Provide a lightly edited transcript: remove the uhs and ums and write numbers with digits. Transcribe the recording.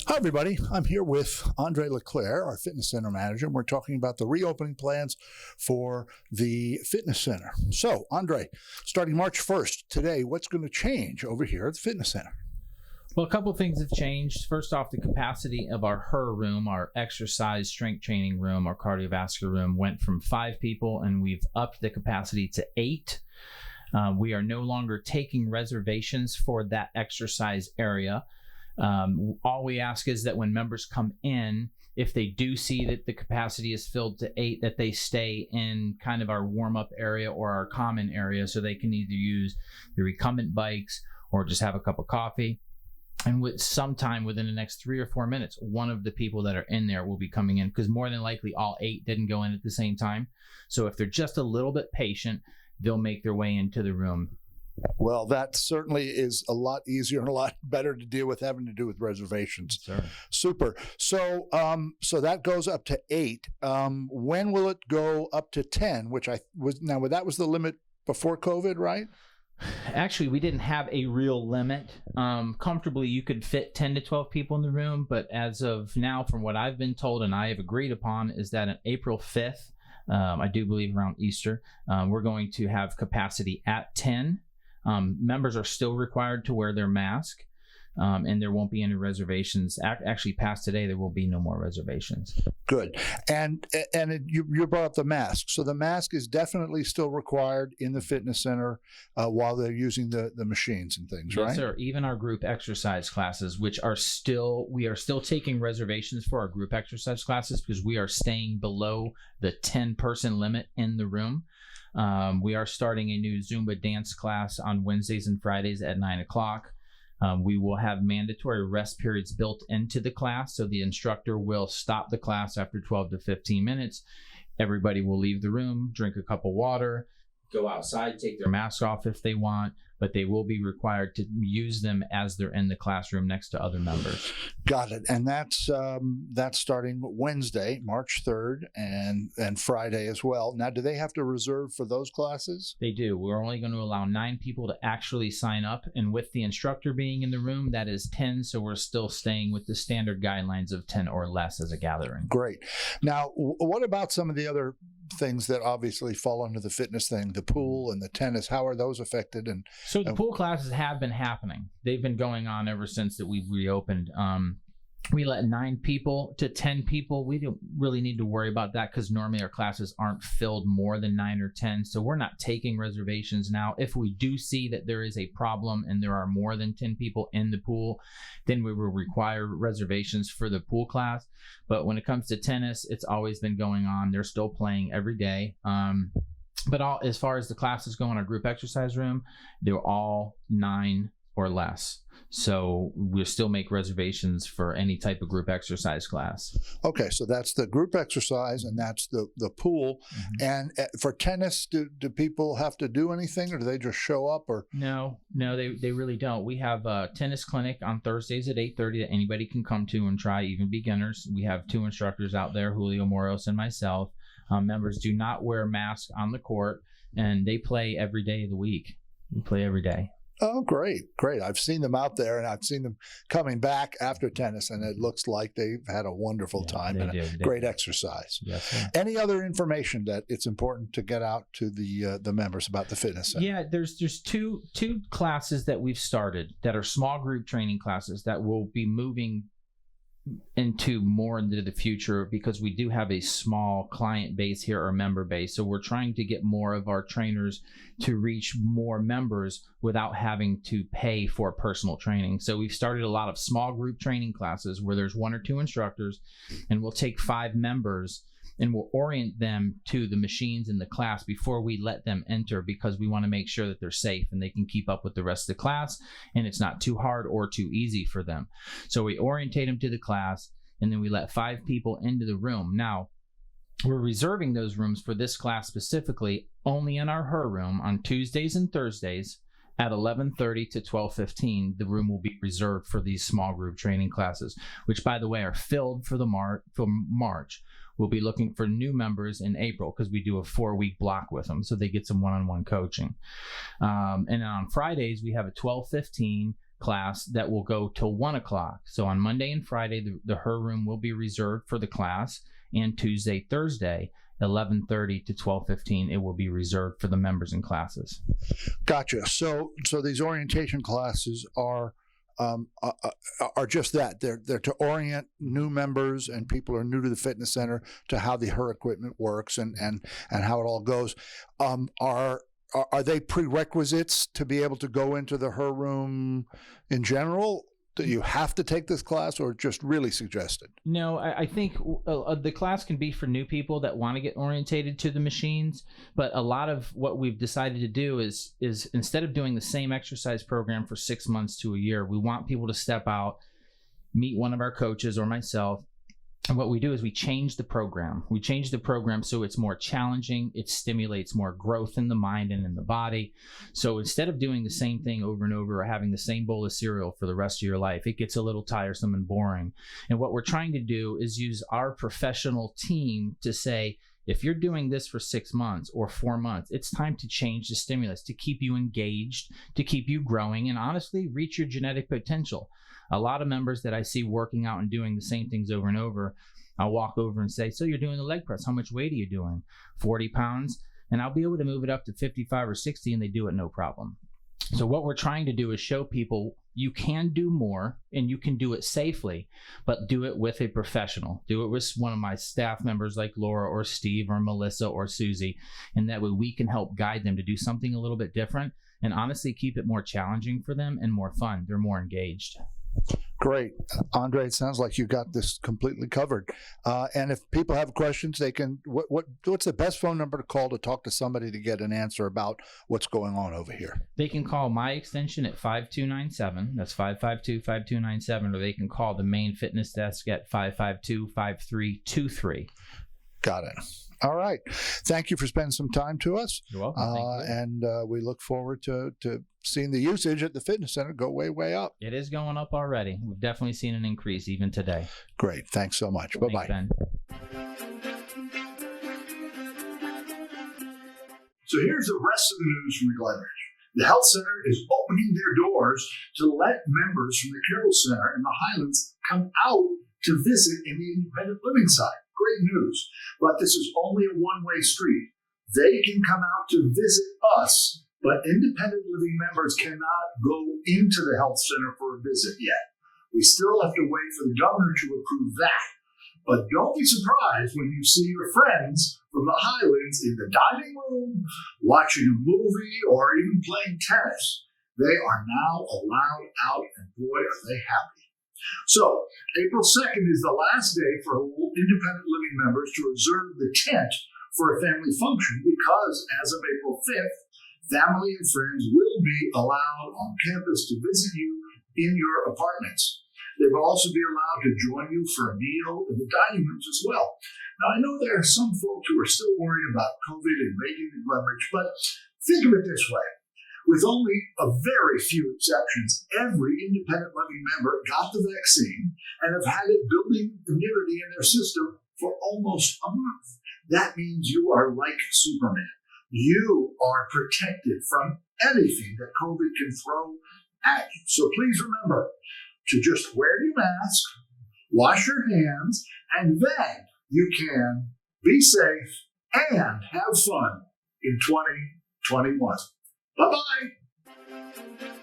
Hi, everybody. I'm here with Andre Leclerc, our fitness center manager, and we're talking about the reopening plans for the fitness center. So, Andre, starting March 1st, today, what's going to change over here at the fitness center? Well, a couple of things have changed. First off, the capacity of our HER room, our exercise strength training room, our cardiovascular room, went from 5 people, and we've upped the capacity to 8. We are no longer taking reservations for that exercise area. All we ask is that when members come in, if they do see that the capacity is filled to 8, that they stay in kind of our warm-up area or our common area so they can either use the recumbent bikes or just have a cup of coffee. And with sometime within the next 3 or 4 minutes, one of the people that are in there will be coming in, because more than likely all 8 didn't go in at the same time. So if they're just a little bit patient, they'll make their way into the room. Well, that certainly is a lot easier and a lot better to deal with having to do with reservations. Sure. Super. So, so that goes up to 8. When will it go up to 10? Which that was the limit before COVID, right? Actually, we didn't have a real limit. Comfortably, you could fit 10 to 12 people in the room, but as of now, from what I've been told and I have agreed upon, is that on April 5th, I do believe around Easter, we're going to have capacity at 10. Members are still required to wear their mask, and there won't be any reservations. Actually, past today, there will be no more reservations. Good. And you brought up the mask. So the mask is definitely still required in the fitness center while they're using the machines and things, right? Yes, sir. Even our group exercise classes, we are still taking reservations for our group exercise classes because we are staying below the 10-person limit in the room. We are starting a new Zumba dance class on Wednesdays and Fridays at 9 o'clock. We will have mandatory rest periods built into the class, so the instructor will stop the class after 12 to 15 minutes. Everybody will leave the room, drink a cup of water, go outside, take their mask off if they want, but they will be required to use them as they're in the classroom next to other members. Got it. And that's starting Wednesday, March 3rd, and Friday as well. Now, do they have to reserve for those classes? They do. We're only going to allow 9 people to actually sign up, and with the instructor being in the room, that is 10, so we're still staying with the standard guidelines of 10 or less as a gathering. Great. Now, what about some of the other things that obviously fall under the fitness thing, the pool and the tennis? How are those affected? And so the pool classes have been happening. They've been going on ever since that we've reopened. We let 9 people to 10 people. We don't really need to worry about that because normally our classes aren't filled more than 9 or 10. So we're not taking reservations now. If we do see that there is a problem and there are more than 10 people in the pool, then we will require reservations for the pool class. But when it comes to tennis, it's always been going on. They're still playing every day. But as far as the classes go in our group exercise room, they're all 9 or less. So we'll still make reservations for any type of group exercise class. Okay, so that's the group exercise and that's the pool. Mm-hmm. And for tennis, do people have to do anything or do they just show up? Or No, they really don't. We have a tennis clinic on Thursdays at 8:30 that anybody can come to and try, even beginners. We have 2 instructors out there, Julio Moros and myself. Members do not wear masks on the court, and they play every day of the week. We play every day. Oh, great. I've seen them out there, and I've seen them coming back after tennis, and it looks like they've had a wonderful time and a great exercise. Yes, sir. Any other information that it's important to get out to the members about the fitness center? Yeah, there's two classes that we've started that are small group training classes that will be moving into the future because we do have a small client base here, or member base. So we're trying to get more of our trainers to reach more members without having to pay for personal training. So we've started a lot of small group training classes where there's 1 or 2 instructors, and we'll take 5 members and we'll orient them to the machines in the class before we let them enter, because we want to make sure that they're safe and they can keep up with the rest of the class and it's not too hard or too easy for them. So we orientate them to the class, and then we let 5 people into the room. Now, We're reserving those rooms for this class specifically only in our her room on Tuesdays and Thursdays at 11:30 to 12:15. The room will be reserved for these small group training classes, which, by the way, are filled for March. We'll be looking for new members in April because we do a 4-week block with them, so they get some one-on-one coaching. And then on Fridays, we have a 12:15 class that will go till 1 o'clock. So on Monday and Friday, the her room will be reserved for the class, and Tuesday, Thursday, 11:30 to 12:15, it will be reserved for the members and classes. Gotcha. So these orientation classes are just that. They're to orient new members and people who are new to the fitness center to how the her equipment works and how it all goes. Are they prerequisites to be able to go into the her room in general? Do you have to take this class, or just really suggested? No, I think the class can be for new people that want to get orientated to the machines. But a lot of what we've decided to do is instead of doing the same exercise program for 6 months to a year, we want people to step out, meet one of our coaches or myself. And what we do is we change the program. We change the program so it's more challenging. It stimulates more growth in the mind and in the body. So instead of doing the same thing over and over or having the same bowl of cereal for the rest of your life, it gets a little tiresome and boring. And what we're trying to do is use our professional team to say, if you're doing this for 6 months or 4 months, it's time to change the stimulus to keep you engaged, to keep you growing, and honestly, reach your genetic potential. A lot of members that I see working out and doing the same things over and over, I'll walk over and say, so you're doing the leg press. How much weight are you doing? 40 pounds. And I'll be able to move it up to 55 or 60, and they do it no problem. So what we're trying to do is show people you can do more and you can do it safely, but do it with a professional. Do it with one of my staff members like Laura or Steve or Melissa or Susie. And that way we can help guide them to do something a little bit different and honestly keep it more challenging for them and more fun. They're more engaged. Great. Andre, it sounds like you got this completely covered. And if people have questions, they can, what's the best phone number to call to talk to somebody to get an answer about what's going on over here? They can call my extension at 5297. That's 552-5297, or they can call the main fitness desk at 552-5323. Got it. All right. Thank you for spending some time to us. You're welcome. Thank you. And we look forward to seeing the usage at the fitness center go way, way up. It is going up already. We've definitely seen an increase even today. Great. Thanks so much. Bye-bye. Thanks, Ben. So here's the rest of the news from the Glenridge. The health center is opening their doors to let members from the Carroll Center and the Highlands come out to visit in the independent living side. Great news. But this is only a one-way street. They can come out to visit us, but independent living members cannot go into the health center for a visit yet. We still have to wait for the governor to approve that. But don't be surprised when you see your friends from the Highlands in the dining room, watching a movie, or even playing tennis. They are now allowed out, and boy, are they happy. So, April 2nd is the last day for independent living members to reserve the tent for a family function because as of April 5th, family and friends will be allowed on campus to visit you in your apartments. They will also be allowed to join you for a meal in the dining rooms as well. Now, I know there are some folks who are still worried about COVID invading the Glenridge, but think of it this way. With only a very few exceptions, every independent living member got the vaccine and have had it building immunity in their system for almost a month. That means you are like Superman. You are protected from anything that COVID can throw at you. So please remember to just wear your mask, wash your hands, and then you can be safe and have fun in 2021. Bye-bye.